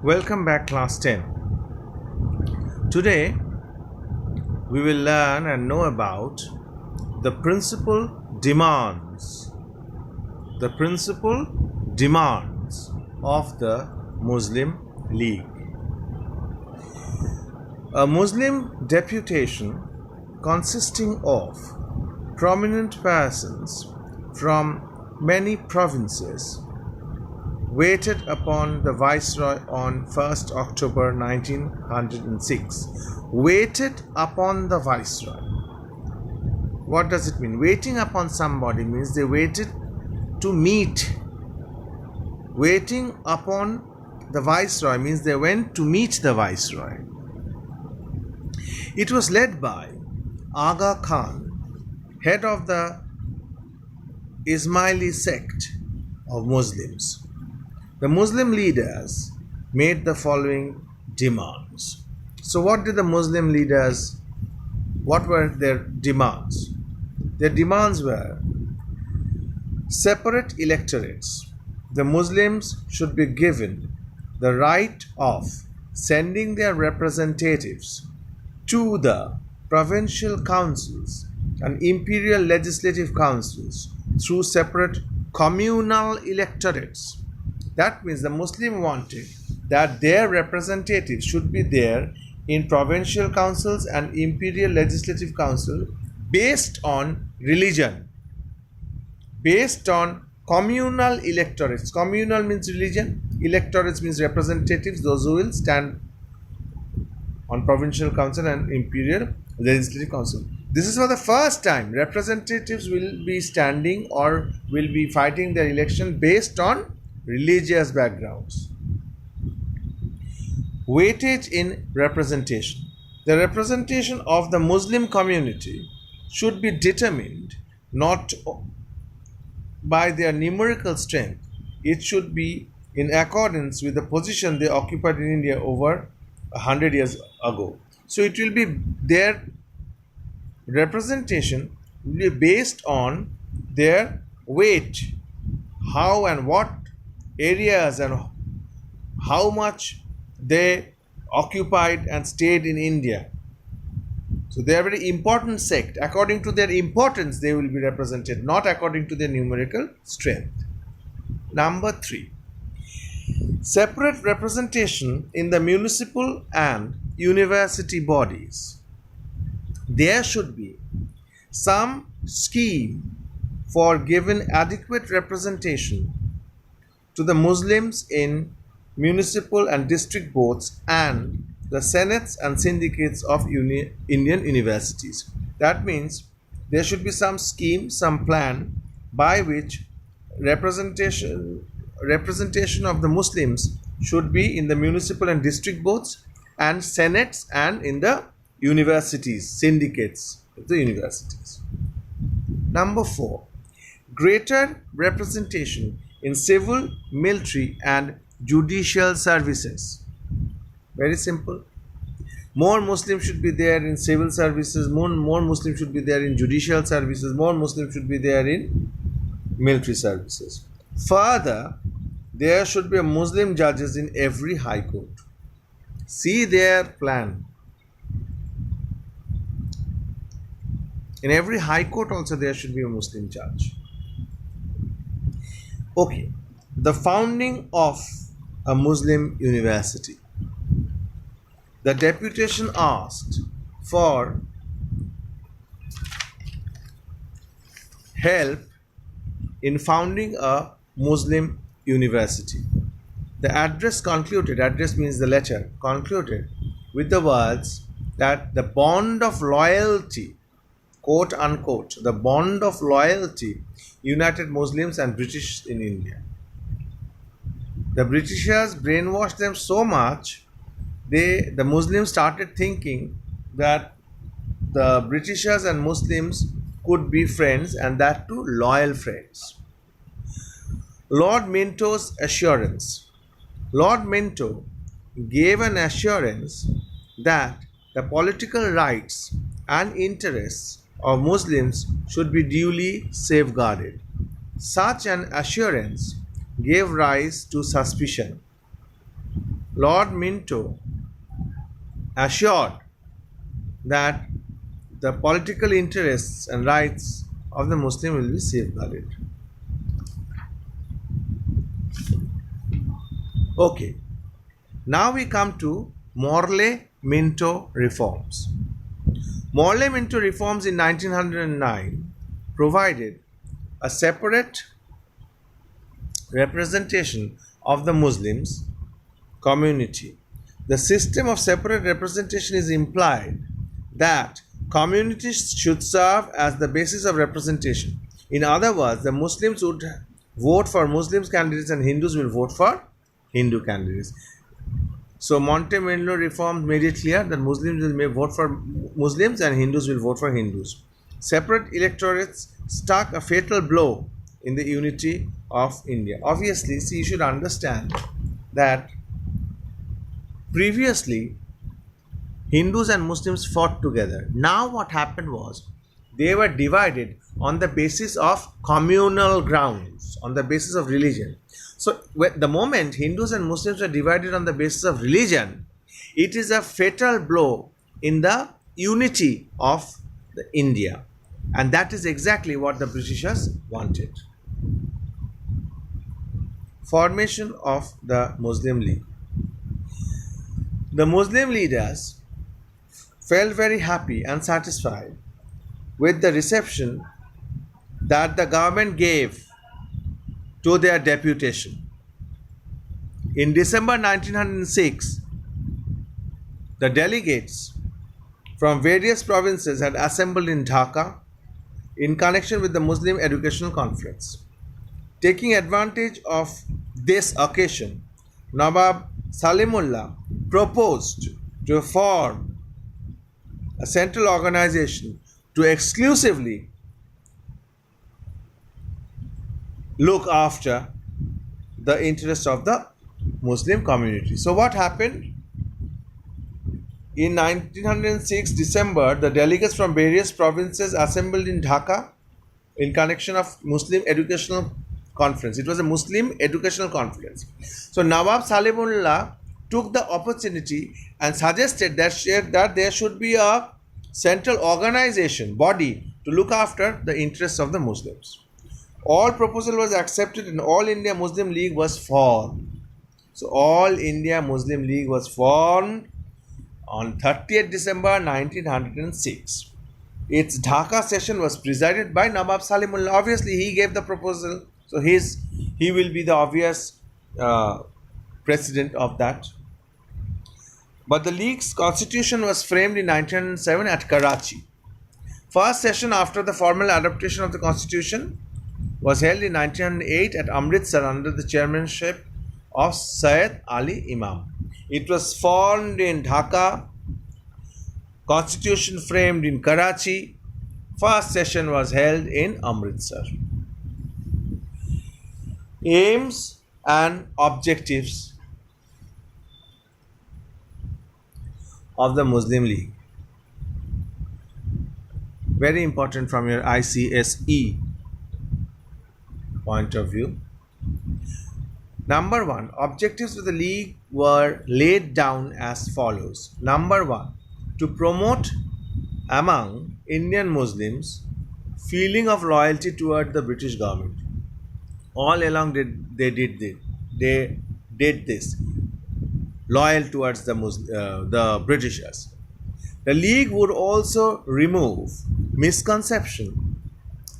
Welcome back, class 10. Today we will learn and know about the principal demands of the Muslim League. A Muslim deputation consisting of prominent persons from many provinces waited upon the Viceroy on 1st October 1906. Waited upon the Viceroy. What does it mean? Waiting upon somebody means they waited to meet. Waiting upon the Viceroy means they went to meet the Viceroy. It was led by Aga Khan, head of the Ismaili sect of Muslims. The Muslim leaders made the following demands. So what did the Muslim leaders, what were their demands? Their demands were separate electorates. The Muslims should be given the right of sending their representatives to the provincial councils and imperial legislative councils through separate communal electorates. That means the Muslim wanted that their representatives should be there in provincial councils and imperial legislative council based on religion, based on communal electorates. Communal means religion, electorates means representatives, those who will stand on provincial council and imperial legislative council. This is for the first time representatives will be standing or will be fighting their election based on religious backgrounds. Weightage in representation. The representation of the Muslim community should be determined not by their numerical strength. It should be in accordance with the position they occupied in India over 100 years ago. So it will be their representation will be based on their weight, how and what areas and how much they occupied and stayed in India. So they are a very important sect. According to their importance, they will be represented, not according to their numerical strength. Number 3. Separate representation in the municipal and university bodies. There should be some scheme for giving adequate representation to the Muslims in municipal and district boards and the senates and syndicates of Indian universities. That means there should be some scheme, some plan by which representation of the Muslims should be in the municipal and district boards and senates and in the universities, syndicates of the universities. Number 4. Greater representation in civil, military and judicial services. Very simple. More Muslims should be there in civil services, more Muslims should be there in judicial services, more Muslims should be there in military services. Further, there should be Muslim judges in every high court. See their plan. In every high court also there should be a Muslim judge. Okay, the founding of a Muslim university. The deputation asked for help in founding a Muslim university. The address concluded, address means the letter, concluded with the words that the bond of loyalty, quote unquote, the bond of loyalty united Muslims and British in India. The Britishers brainwashed them so much, the Muslims started thinking that the Britishers and Muslims could be friends, and that too loyal friends. Lord Minto's assurance. Lord Minto gave an assurance that the political rights and interests of Muslims should be duly safeguarded. Such an assurance gave rise to suspicion Lord Minto assured that the political interests and rights of the Muslim will be safeguarded. Okay, now we come to Morley Minto reforms. Morley Minto reforms in 1909 provided a separate representation of the Muslims community. The system of separate representation is implied that communities should serve as the basis of representation. In other words, the Muslims would vote for Muslim candidates and Hindus will vote for Hindu candidates. So Monte-Menlo reform made it clear that Muslims will vote for Muslims and Hindus will vote for Hindus. Separate electorates struck a fatal blow in the unity of India. Obviously, see, you should understand that previously Hindus and Muslims fought together. Now what happened was they were divided on the basis of communal grounds, on the basis of religion. So the moment Hindus and Muslims are divided on the basis of religion, it is a fatal blow in the unity of the India. And that is exactly what the Britishers wanted. Formation of the Muslim League. The Muslim leaders felt very happy and satisfied with the reception that the government gave to their deputation. In December 1906, the delegates from various provinces had assembled in Dhaka in connection with the Muslim Educational Conference. Taking advantage of this occasion, Nawab Salimullah proposed to form a central organization to exclusively look after the interests of the Muslim community. So what happened? In 1906 December, the delegates from various provinces assembled in Dhaka in connection of Muslim Educational Conference. It was a Muslim Educational Conference. So Nawab Salimullah took the opportunity and suggested that there should be a central organization, body to look after the interests of the Muslims. All proposal was accepted and All India Muslim League was formed. So All India Muslim League was formed on 30th December 1906. Its Dhaka session was presided by Nawab Salimullah. Obviously, he gave the proposal, so he will be the obvious president of that. But the league's constitution was framed in 1907 at Karachi. First session after the formal adaptation of the constitution was held in 1908 at Amritsar under the chairmanship of Syed Ali Imam. It was formed in Dhaka, constitution framed in Karachi. First session was held in Amritsar. Aims and objectives of the Muslim League. Very important from your ICSE point of view. Number one, objectives of the League were laid down as follows. Number one, to promote among Indian Muslims feeling of loyalty toward the British government. All along they did this, loyal towards the Britishers. The League would also remove misconception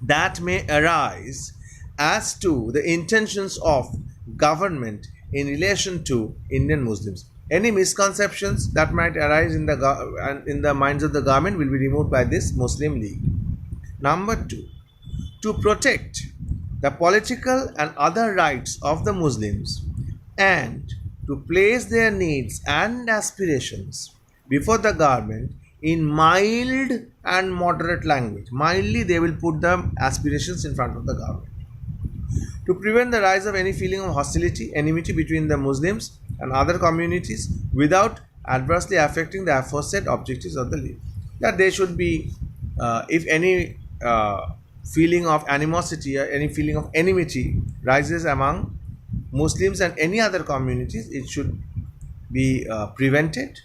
that may arise as to the intentions of government in relation to Indian Muslims. Any misconceptions that might arise in the minds of the government will be removed by this Muslim League. Number two, to protect the political and other rights of the Muslims and to place their needs and aspirations before the government in mild and moderate language. Mildly, they will put the aspirations in front of the government. To prevent the rise of any feeling of hostility, enmity between the Muslims and other communities without adversely affecting the aforesaid objectives of the League. That there should be, if any feeling of animosity or any feeling of enmity rises among Muslims and any other communities, it should be prevented,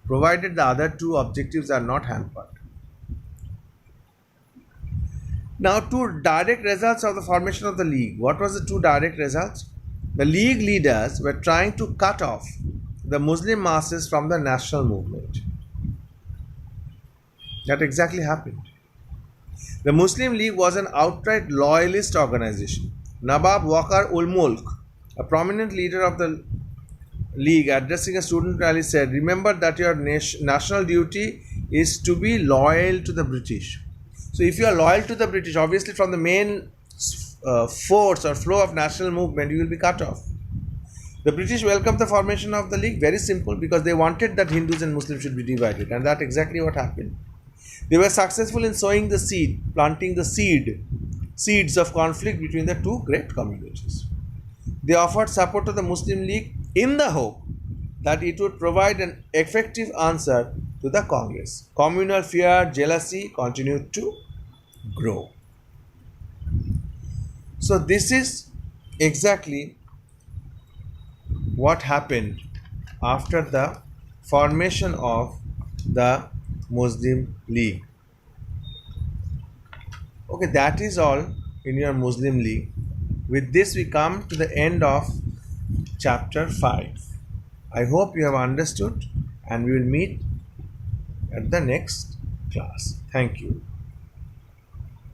provided the other two objectives are not hampered. Now, two direct results of the formation of the League. What was the two direct results? The League leaders were trying to cut off the Muslim masses from the national movement. That exactly happened. The Muslim League was an outright loyalist organization. Nawab Wakar ul Mulk, a prominent leader of the League, addressing a student rally, said, "Remember that your national duty is to be loyal to the British." So, if you are loyal to the British, obviously from the main force or flow of national movement, you will be cut off. The British welcomed the formation of the League. Very simple, because they wanted that Hindus and Muslims should be divided, and that's exactly what happened. They were successful in sowing the seed, planting the seeds of conflict between the two great communities. They offered support to the Muslim League in the hope that it would provide an effective answer to the Congress. Communal fear, jealousy continued to grow. So, this is exactly what happened after the formation of the Muslim League. Okay, that is all in your Muslim League. With this, we come to the end of chapter 5. I hope you have understood, and we will meet at the next class. Thank you.